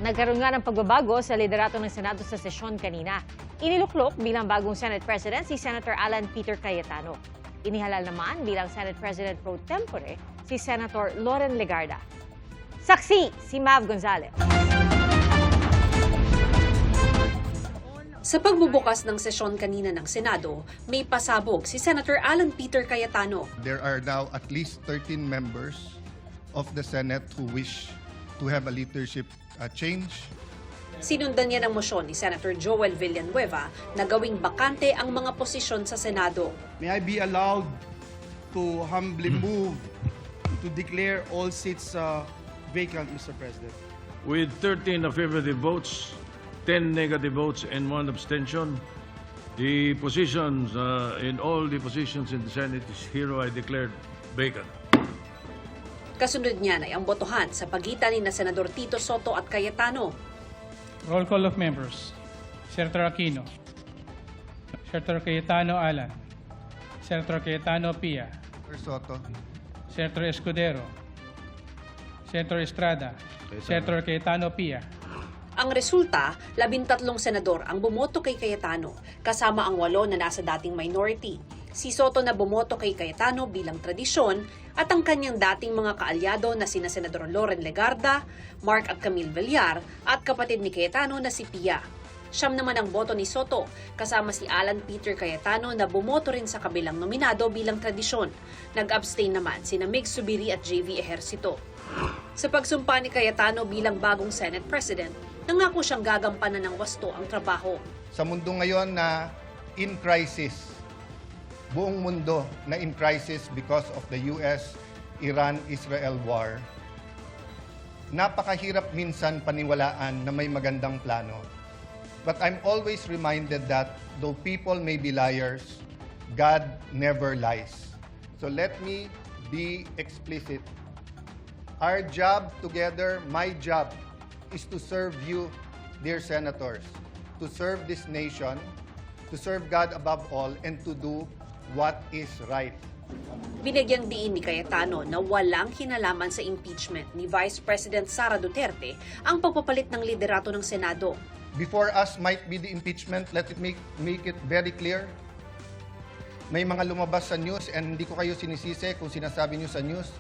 Nagkaroon nga ng pagbabago sa liderato ng Senado sa sesyon kanina. Iniluklok bilang bagong Senate President si Senator Alan Peter Cayetano. Inihalal naman bilang Senate President pro tempore si Senator Loren Legarda. Saksi si Mav Gonzalez. Sa pagbubukas ng sesyon kanina ng Senado, may pasabog si Senator Alan Peter Cayetano. There are now at least 13 members of the Senate who wish to have a leadership change. Sinundan niya ng motion ni Senator Joel Villanueva na gawing bakante ang mga posisyon sa Senado. May I be allowed to humbly move to declare all seats vacant, Mr. President? With 13 affirmative votes, 10 negative votes, and 1 abstention, the positions in all the positions in the Senate is hereby declared vacant. Kasunod niyan ay ang botohan sa pagitan ni Senador Tito Soto at Cayetano. Roll call of members. Senator Aquino. Senator Cayetano Alan. Senator Cayetano Pia. Senator Soto. Senator Escudero. Senator Estrada. Senator Cayetano Pia. Ang resulta, 13 senador ang bumoto kay Cayetano, kasama ang 8 na nasa dating minority. Si Soto na bumoto kay Cayetano bilang tradisyon at ang kanyang dating mga kaalyado na sina Senador Loren Legarda, Mark at Camille Villar at kapatid ni Cayetano na si Pia. 9 naman ang boto ni Soto, kasama si Alan Peter Cayetano na bumoto rin sa kabilang nominado bilang tradisyon. Nag-abstain naman sina Mig Subiri at JV Ejercito. Sa pagsumpa ni Cayetano bilang bagong Senate President, nangako siyang gagampanan ng wasto ang trabaho. Sa mundo ngayon na in crisis, buong mundo na in crisis because of the US-Iran-Israel war, napakahirap minsan paniwalaan na may magandang plano. But I'm always reminded that though people may be liars, God never lies. So let me be explicit. Our job together, my job, is to serve you, dear senators, to serve this nation, to serve God above all, and to do what is right. Binagyang diin ni Cayetano na walang kinalaman sa impeachment ni Vice President Sara Duterte ang pagpapalit ng liderato ng Senado. Before us might be the impeachment, let it make it very clear. May mga lumabas sa news and hindi ko kayo sinisisi kung sinasabi nyo sa news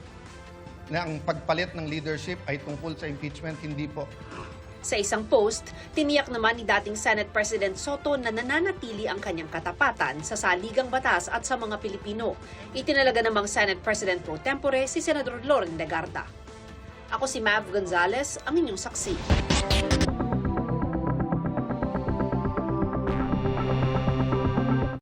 na ang pagpalit ng leadership ay tungkol sa impeachment, hindi po. Sa isang post, tiniyak naman ni dating Senate President Soto na nananatili ang kanyang katapatan sa saligang batas at sa mga Pilipino. Itinalaga namang Senate President pro tempore si Senador Loren Legarda. Ako si Mav Gonzalez, ang inyong saksi.